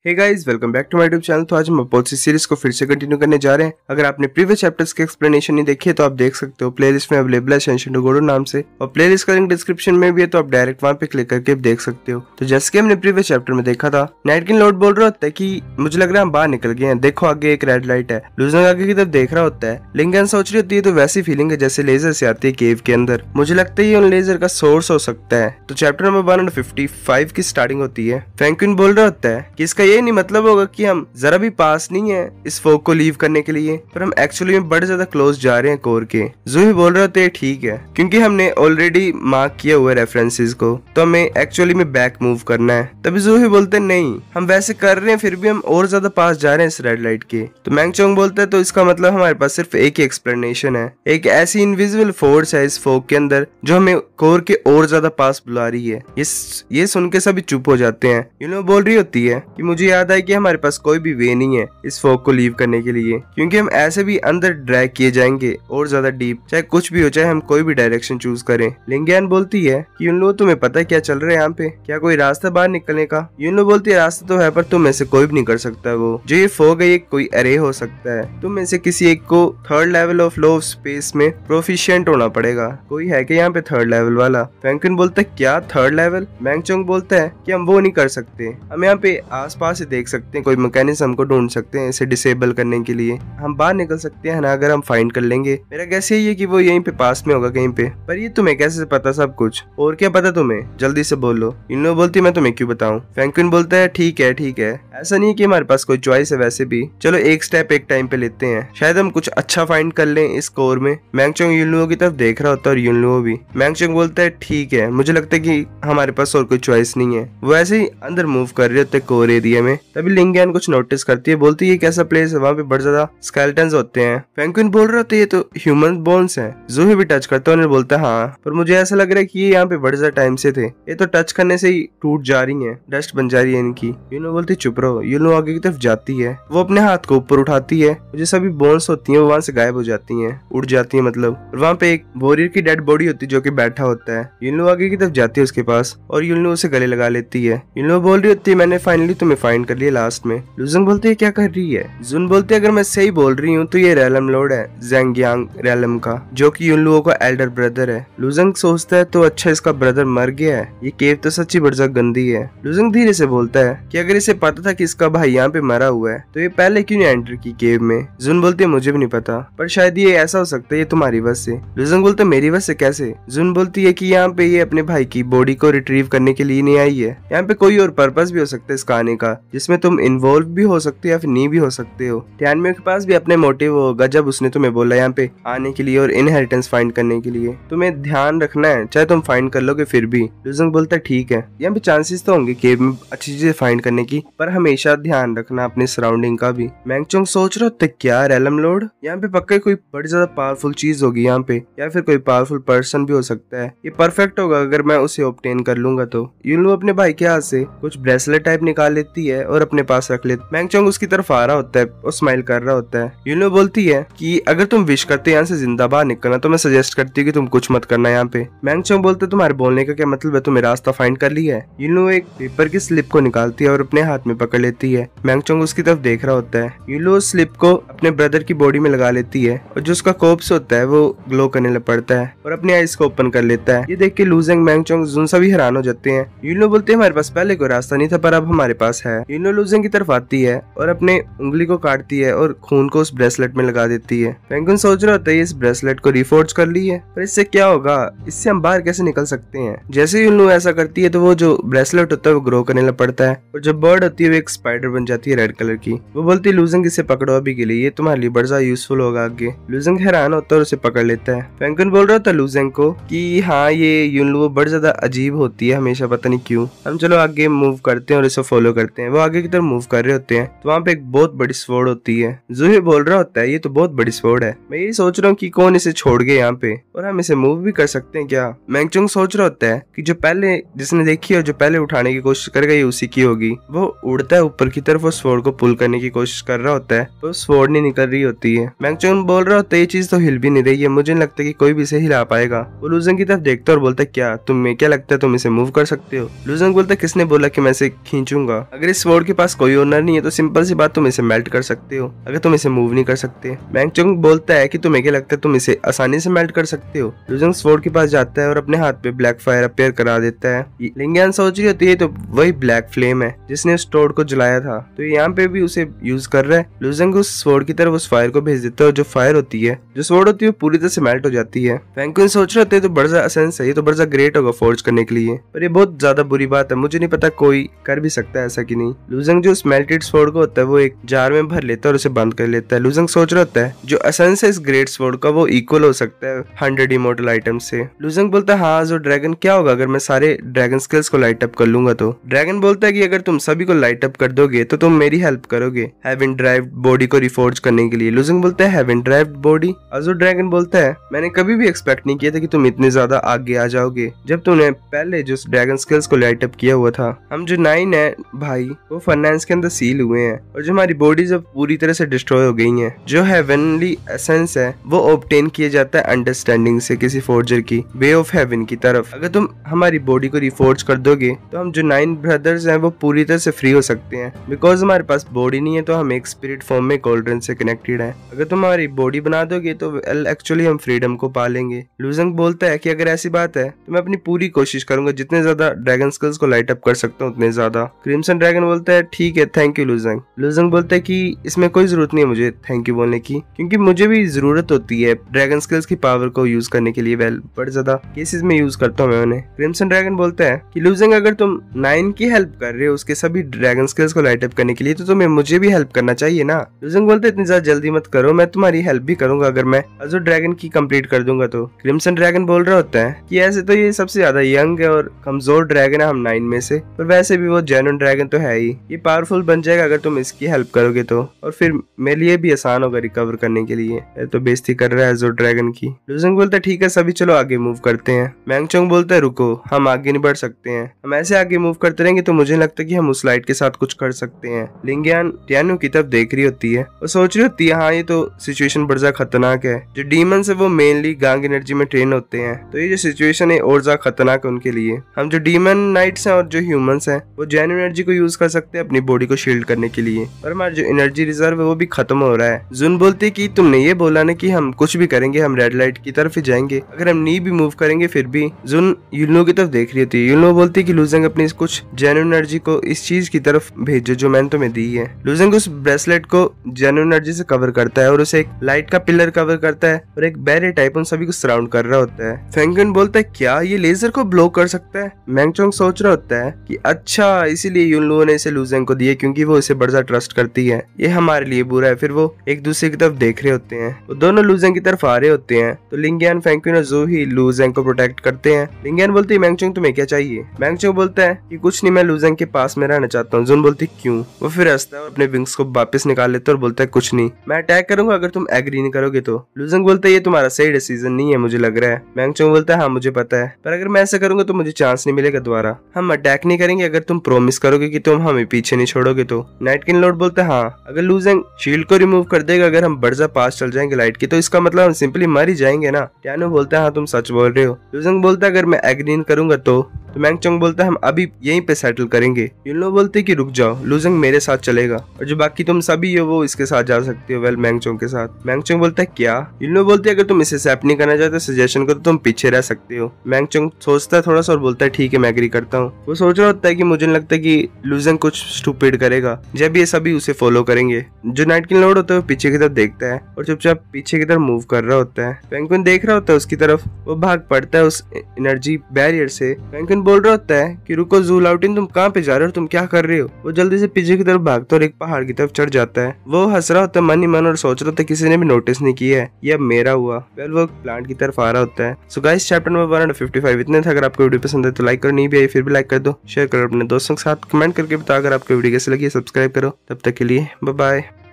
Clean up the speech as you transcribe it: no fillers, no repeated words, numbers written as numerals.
Hey guys, welcome back to my YouTube channel. तो आज हम अपोजिट सीरीज को फिर से कंटिन्यू करने जा रहे हैं। अगर आपने प्रीवियस चैप्टर्स के एक्सप्लेनेशन नहीं देखे तो आप देख सकते हो, प्लेलिस्ट में अवेलेबल है शेंशन टू गोडो नाम से, और प्लेलिस्ट का लिंक डिस्क्रिप्शन में भी है, तो आप डायरेक्ट वहां पे क्लिक करके देख सकते हो। तो जैसे कि हमने प्रीवियस चैप्टर में देखा था, नाइट किंग लॉर्ड बोल रहा होता है कि मुझे लग रहा है हम बाहर निकल गए हैं, देखो आगे एक रेड लाइट है। लूजंग आगे की तरफ देख रहा होता है। लिंगन सोच रही होती है तो वैसी फीलिंग है जैसे लेजर से आती है केव के अंदर। मुझे लगता है ये उन लेजर का सोर्स हो सकता है। तो चैप्टर नंबर 155 की स्टार्टिंग होती है। फ्रैंकलिन बोल रहा होता है कि इसका ये नहीं मतलब होगा कि हम जरा भी पास नहीं है इस फोक को लीव करने के लिए, पर हम एक्चुअली में बड़े ज्यादा क्लोज जा रहे हैं कोर के। जूही बोल रहे होते हैं ठीक है, क्योंकि हमने ऑलरेडी मार्क किया हुआ रेफरेंसेस को, तो हमें एक्चुअली में बैक मूव करना है। तभी जूही बोलते हैं नहीं, हम वैसे कर रहे हैं फिर भी हम और ज्यादा पास जा रहे हैं इस रेड लाइट के। तो मैंगचोंग बोलता है तो इसका मतलब हमारे पास सिर्फ एक ही एक्सप्लेनेशन है, एक ऐसी इनविजिबल फोर्स है इस फोक के अंदर जो हमें कोर के और ज्यादा पास बुला रही है। ये सुन के सभी चुप हो जाते हैं। यूनो बोल रही होती है कि मुझे याद है कि हमारे पास कोई भी वे नहीं है इस फोक को लीव करने के लिए, क्योंकि हम ऐसे भी अंदर ड्रैग किए जाएंगे और ज्यादा डीप, चाहे कुछ भी हो, चाहे हम कोई भी डायरेक्शन चूज करें। लिंगियन बोलती है कि यूनो तुम्हें पता है क्या चल रहा है यहाँ पे, क्या कोई रास्ता बाहर निकलने का? यूनो बोलती है रास्ता तो है, पर तुम में से कोई भी नहीं कर सकता वो जो ये फोक है, ये कोई अरे हो सकता है। तुम में से किसी एक को third level of law of space में प्रोफिशिएंट होना पड़ेगा। कोई है क्या यहाँ पे थर्ड लेवल वाला? फ्रैंकलिन बोलता है क्या थर्ड लेवल? मैंगचोंग बोलता है कि हम वो नहीं कर सकते, हम यहाँ पे आस पास ही देख सकते हैं, कोई मैकेनिज्म को ढूंढ सकते हैं इसे डिसेबल करने के लिए। हम बाहर निकल सकते हैं ना, अगर हम फाइंड कर लेंगे। मेरा गैस यही है कि वो यहीं पे पास में होगा कहीं पे, पर ये तुम्हें कैसे पता सब कुछ? और क्या पता तुम्हें? जल्दी से बोलो। यूनो बोलती मैं तुम्हें क्यों बताऊं? फ्रैंकलिन बोलता है ठीक है, ऐसा नहीं है कि हमारे पास कोई चॉइस है, वैसे भी चलो एक स्टेप एक टाइम पे लेते हैं, शायद हम कुछ अच्छा फाइंड कर लें इस कोर में। मैंगचोंग यूनो की तरफ देख रहा होता है और यूनो भी। मैंगचोंग बोलता है ठीक है, मुझे लगता है कि हमारे पास और कोई चॉइस नहीं है। वो ऐसे ही अंदर मूव कर रहे होते कोर एरिया में। तभी लिंगियन कुछ नोटिस करती है, बोलती है कैसा प्लेस है, वहाँ पे बड़े ज्यादा स्केलेटन्स होते हैं। फ्रैंकलिन बोल रहे होते ये तो ह्यूमन बोन्स हैं। जूही भी टच करता है और बोलता है हाँ, पर मुझे ऐसा लग रहा है कि ये यहाँ पे बड़े ज्यादा टाइम से थे, ये तो टच करने से ही टूट जा रही है, डस्ट बन जा रही है इनकी। यूनो बोलती चुप रहो। यूनो आगे की तरफ जाती है, वो अपने हाथ को ऊपर उठाती है, जो सभी बोन्स होती है वो वहाँ से गायब हो जाती है, उड़ जाती है मतलब। और वहाँ पे एक वॉरियर की डेड बॉडी होती है जो की बैठा होता है। यूनो आगे की तरफ जाती है उसके पास और यूनो उसे गले लगा लेती है। यूनो बोल रही होती है मैंने फाइनली तुम्हें फाइंड कर लिया लास्ट में। लूजंग बोलती है क्या कर रही है? जुन बोलती है अगर मैं सही बोल रही हूँ तो ये रैलम लॉर्ड है, ज़ेंगियांग रैलम का, जो कि यूनलुओ का एल्डर ब्रदर है। लूजंग सोचता है तो अच्छा इसका ब्रदर मर गया है, ये केव तो सच्ची बड़ी गंदी है। लूजंग धीरे से बोलता है कि अगर इसे पता था कि इसका भाई यहाँ पे मरा हुआ है तो ये पहले क्यों नहीं एंटर की केव में? जुन बोलती है मुझे भी नहीं पता, पर शायद ये ऐसा हो सकता है ये तुम्हारी वजह से। लूजंग बोलता है मेरी वजह से कैसे? जुन बोलती है कि यहाँ पे ये अपने भाई की बॉडी को रिट्रीव करने के लिए नहीं आई है, यहाँ पे कोई और पर्पस भी हो सकता है इसका आने का, जिसमें तुम इन्वॉल्व भी हो सकते हो या फिर नहीं भी हो सकते हो। टियानमे के पास भी अपने मोटिव होगा जब उसने तुम्हें बोला यहाँ पे आने के लिए और इनहेरिटेंस फाइंड करने के लिए। तुम्हें ध्यान रखना है, चाहे तुम फाइंड कर लोगे फिर भी। लूजंग बोलता है ठीक है, यहाँ पे चांसेस तो होंगे केव में अच्छी चीजें फाइंड करने की, पर हमेशा ध्यान रखना अपने सराउंडिंग का भी। मैंगचोंग सोच रहा होता है क्या रैलम लॉर्ड, यहाँ पे पक्का कोई बड़ी ज्यादा पावरफुल चीज होगी यहाँ पे, या फिर कोई पावरफुल पर्सन भी हो सकता है। ये परफेक्ट होगा अगर मैं उसे ऑब्टेन कर लूंगा तो। यूनो अपने भाई के हाथ से कुछ ब्रेसलेट टाइप निकाल लेती है और अपने पास रख लेती। मैंगचोंग उसकी तरफ आ रहा होता है और स्माइल कर रहा होता है। यूनो बोलती है कि अगर तुम विश करते यहाँ से जिंदा बाहर निकलना तो मैं सजेस्ट करती हूँ कि तुम कुछ मत करना यहाँ पे। मैंगचोंग बोलते तुम्हारे बोलने का क्या मतलब है, तुम्हें रास्ता फाइंड कर लिया है? यूनो एक पेपर की स्लिप को निकालती है और अपने हाथ में पकड़ लेती है। मैंगचोंग उसकी तरफ देख रहा होता है। यूनो स्लिप को अपने ब्रदर की बॉडी में लगा लेती है और जो उसका कोप्स होता है वो ग्लो करने लग पड़ता है और अपने आईज को ओपन कर लेता है। ये देख के लूजंग मैंगचोंग जुन सभी हैरान हो जाते हैं। यूनो बोलते हैं हमारे पास पहले कोई रास्ता नहीं था, पर अब हमारे पास है। यूनो लूजंग की तरफ आती है और अपने उंगली को काटती है और खून को उस ब्रेसलेट में लगा देती है। पेंगुइन सोच रहा होता है इस ब्रेसलेट को रिफोर्ज कर ली है, पर इससे क्या होगा, इससे हम बाहर कैसे निकल सकते हैं? जैसे ही यूनो ऐसा करती है तो वो जो ब्रेसलेट होता है वो ग्रो करने लग पड़ता है और जो बर्ड होती है वो एक स्पाइडर बन जाती है रेड कलर की। वो बोलती है लूजंग इसे पकड़ो अभी के लिए, ये तुम्हारे लिए बड़ा यूजफुल होगा आगे। लूजंग हैरान होता है और उसे पकड़ लेता है। पेंगुइन बोल रहा था लूजंग को कि हाँ ये यूनो बड़ी ज्यादा अजीब होती है हमेशा, पता नहीं क्यों। हम चलो आगे मूव करते हैं और इसे फॉलो करते हैं। वो आगे की तरफ मूव कर रहे होते हैं तो वहाँ पे एक बहुत बड़ी स्वॉर्ड होती है। जूही बोल रहा होता है ये तो बहुत बड़ी स्वॉर्ड है, मैं यही सोच रहा हूँ कि कौन इसे छोड़ गए यहाँ पे, और हम इसे मूव भी कर सकते हैं क्या? मैंगचोंग सोच रहा होता है कि जो पहले जिसने देखी है और जो पहले उठाने की कोशिश करेगा ये उसी की होगी। वो उड़ता है ऊपर की तरफ और स्वॉर्ड को पुल करने की कोशिश कर रहा होता है, तो स्वॉर्ड नहीं निकल रही होती है। मैंगचोंग बोल रहा होता है ये चीज तो हिल भी नहीं रही है, मुझे नहीं लगता कि कोई भी इसे हिला पाएगा। वो लूजंग की तरफ देखता है और बोलता है क्या तुम्हें क्या लगता है तुम इसे मूव कर सकते हो? लूजंग बोलता है किसने बोला कि मैं इसे खींचूंगा, अगर इस स्वॉर्ड के पास कोई ओनर नहीं है तो सिंपल सी बात, तुम इसे मेल्ट कर सकते हो अगर तुम इसे मूव नहीं कर सकते। मैंगचोंग बोलता है कि तुम्हें क्या लगता है तुम इसे आसानी से मेल्ट कर सकते हो। लुजंग स्वॉर्ड के पास जाता है और अपने हाथ पे ब्लैक फायर अपेयर करा देता है। लिंगियान सोच रही होती है तो वही ब्लैक फ्लेम है जिसने उस स्वॉर्ड को जलाया था, तो यहाँ पे भी उसे यूज कर रहा है। लुजंग उस स्वॉर्ड की तरफ उस फायर को भेज देता है और जो फायर होती है, जो स्वॉर्ड होती है, वो पूरी तरह से मेल्ट हो जाती है। फैंकुइन सोच रहे होते हैं तो बड़ा एसेंस है, ये तो बड़ा ग्रेट होगा फोर्ज करने के लिए, पर ये बहुत ज्यादा बुरी बात है, मुझे नहीं पता कोई कर भी सकता है ऐसा कि नहीं। लुजंग जो उस मेल्टेड स्वॉर्ड को होता है वो एक जार में भर लेता है और उसे बंद कर लेता है। लुजंग सोच रहा होता है जो एसेंस है इस ग्रेट स्वॉर्ड का वो इक्वल हो सकता है 100 इमोर्टल आइटम से। लुजंग बोलता है हाँ जो ड्रैगन, क्या होगा अगर मैं सारे ड्रैगन स्किल्स को लाइट अप कर लूंगा तो। ड्रैगन बोलता है कि अगर तुम सभी को लाइट अप कर दोगे तो तुम मेरी हेल्प करोगे हेवन ड्राइव्ड बॉडी को रिफोर्ज करने के लिए। लुजंग बोलता है हेवन ड्राइव्ड बॉडी। अजो ड्रैगन बोलता है मैंने कभी भी एक्सपेक्ट नहीं किया था कि तुम इतने ज्यादा आगे आ जाओगे जब तुमने पहले जो ड्रैगन स्किल्स को लाइट अप किया हुआ था। हम जो 9 है भाई वो फर्नेंस के अंदर सील हुए हैं और जो हमारी बॉडी जब पूरी तरह से डिस्ट्रॉय हो गई है, जो हेवनली एसेंस है वो ऑब्टेन किया जाता है अंडरस्टैंडिंग से किसी फोर्जर की वे ऑफ हेवन की तरफ। अगर तुम हमारी बॉडी को रिफोर्ज कर दोगे तो हम जो 9 ब्रदर्स हैं वो पूरी तरह से फ्री हो सकते हैं। बिकॉज हमारे पास बॉडी नहीं है तो हम एक स्पिरिट फॉर्म में कॉल्ड्रन से कनेक्टेड है। अगर तुम हमारी बॉडी बना दोगे तो एक्चुअली हम फ्रीडम को पालेंगे। लुजंग बोलता है कि अगर ऐसी बात है तो मैं अपनी पूरी कोशिश करूंगा, जितने ज्यादा ड्रैगन स्किल्स को लाइट अप कर सकता हूँ उतने ज्यादा। क्रिम्सन ड्रैगन बोलता है ठीक है थैंक यू लुजंग। लुजंग बोलता है कि इसमें कोई जरूरत नहीं है मुझे थैंक यू बोलने की, क्योंकि मुझे भी जरूरत होती है ड्रैगन स्किल्स की पावर को यूज करने के लिए। वेल बट ज्यादा केसेस में यूज करता हूँ मैं उन्हें। क्रिम्सन ड्रैगन बोलता है कि लुजंग अगर तुम 9 की हेल्प कर रहे हो उसके सभी ड्रैगन स्किल्स को लाइट अप करने के लिए तो तुम्हें मुझे भी हेल्प करना चाहिए ना। लुजंग बोलते इतनी ज्यादा जल्दी मत करो, मैं तुम्हारी हेल्प भी करूंगा अगर मैं अजो ड्रैगन की कंप्लीट कर दूंगा तो। क्रिम्सन ड्रैगन बोल रहा होता है कि ऐसे तो ये सबसे ज्यादा यंग है और कमजोर ड्रैगन है हम 9 में से, पर वैसे भी वो जेन्युइन ड्रैगन तो है ही, ये पावरफुल बन जाएगा अगर तुम इसकी हेल्प करोगे तो, और फिर मेरे लिए भी आसान होगा रिकवर करने के लिए। तो बेइज्जती कर रहा है अजो ड्रैगन की। लुजंग बोलता है ठीक है सभी चलो आगे मूव करते हैं। मैंगचोंग बोलता है रुको हम आगे नहीं बढ़ सकते हैं, हम ऐसे आगे मूव करते रहेंगे तो मुझे लगता है कि हम उस लाइट के साथ कुछ कर सकते हैं। लिंगियान टियानु की तरफ देख रही होती है और सोच रही होती है हाँ ये तो सिचुएशन बड़ा खतरनाक है। जो डीमंस है वो मेनली गांग एनर्जी में ट्रेन होते हैं, तो ये जो सिचुएशन है और ज्यादा खतरनाक है उनके लिए। हम जो डीमन नाइट्स हैं और जो ह्यूमंस हैं वो जेन्युइन एनर्जी को यूज कर सकते हैं अपनी बॉडी को शील्ड करने के लिए, और हमारा जो एनर्जी रिजर्व है वो भी खत्म हो रहा है। जुन बोलती है कि तुमने ये बोला ना कि हम कुछ भी करेंगे हम रेड लाइट की तरफ ही जाएंगे, अगर हम नी भी मूव करेंगे फिर भी। जुन युनो की तरफ देख रही होती है। युनो बोलती है कि लुजंग अपनी कुछ जेन्युइन एनर्जी को इस चीज की तरफ भेजो जो मैंने तुम्हें दी है। लुजंग उस ब्रेसलेट को जेन्युइन एनर्जी से कवर करता है और उसे एक लाइट का पिलर कवर करता है और एक बैरियर टाइप उन सभी को सराउंड कर रहा होता है। फैंगन बोलता है क्या ये लेजर को ब्लो कर सकता है। मैंगचोंग सोच रहा होता है कि अच्छा इसीलिए युनो ने इसे लुजंग को दिया क्योंकि वो इसे बड़ा ट्रस्ट करती है, ये हमारे लिए बुरा है। फिर वो एक दूसरे की तरफ देख रहे होते हैं, वो दोनों लुजंग की तरफ आ रहे होते हैं, तो लिंगियान फैंगन और जो ही लुजंग को प्रोटेक्ट करते हैं। लिंगियान बोलती है मैंगचोंग तुम्हें क्या चाहिए। मैंगचोंग बोलता है कि कुछ नहीं मैं लुजंग के पास में रहना चाहता हूँ। जुन बोलती क्यों। वो फिर हंसता है और अपने विंग्स को वापस निकाल लेता है और बोलता है कुछ नहीं मैं अटैक करूंगा अगर तुम एग्री नहीं करोगे तो। लुजंग बोलता है ये तुम्हारा सही डिसीजन नहीं है मुझे लग रहा है। मैंगचोंग बोलता है हाँ मुझे पता है, पर अगर मैं ऐसा करूंगा तो मुझे चांस नहीं मिलेगा दोबारा। हम अटैक नहीं करेंगे अगर तुम प्रॉमिस करोगे कि तुम हमें पीछे नहीं छोड़ोगे तो। नाइट किंग लॉर्ड बोलता है हाँ अगर लुजंग शील्ड को रिमूव कर देगा, अगर हम बर्जा पास चल जाएंगे लाइट की तो इसका मतलब हम सिंपली मर ही जाएंगे ना। टियानु बोलता है हाँ तुम सच बोल रहे हो। लुजंग बोलता है अगर मैं एग्री नहीं करूंगा तो मैंगचोंग बोलता है हम अभी यहीं पे सेटल करेंगे। युनो बोलते कि रुक जाओ लुजंग मेरे साथ चलेगा और जो बाकी तुम सभी हो वो इसके साथ जा सकते हो। वेल मैंगचोंग के साथ। मैंगचोंग बोलता है क्या। युनो बोलते है अगर तुम इसे एक्सेप्ट नहीं करना चाहते सजेशन को तो तुम पीछे रह सकते हो। मैंगचोंग सोचता है थोड़ा सा और बोलता है ठीक है मैं एग्री करता हूँ। वो सोच रहा होता है कि मुझे नहीं लगता कि लुजंग कुछ स्टूपिड करेगा जब ये सभी उसे फॉलो करेंगे। जो नाइट किंग लॉर्ड होता है वो पीछे की तरफ देखता है और चुपचाप पीछे की तरफ मूव कर रहा होता है। पेंगुइन देख रहा होता है उसकी तरफ, वो भाग पड़ता है उस एनर्जी बैरियर से। पेंगुइन बोल रहा होता है कि रुको ज़ूलाउटिन तुम कहाँ पे जा रहे हो, तुम क्या कर रहे हो। वो जल्दी से पीछे की तरफ भागता और एक पहाड़ की तरफ चढ़ जाता है। वो हंस रहा होता है मन ही मन और सोच रहा होता है किसी ने भी नोटिस नहीं किया है, ये अब मेरा हुआ। वेल वो प्लांट की तरफ आ रहा होता है। सो गाइस चैप्टर नंबर 155 इतने था। अगर आपको वीडियो पसंद है तो लाइक करो, नहीं भी आई फिर भी लाइक कर दो, शेयर करो अपने दोस्तों के साथ, कमेंट करके बताओ अगर आपको वीडियो कैसी लगी। सब्सक्राइब करो। तब तक के लिए बाय बाय।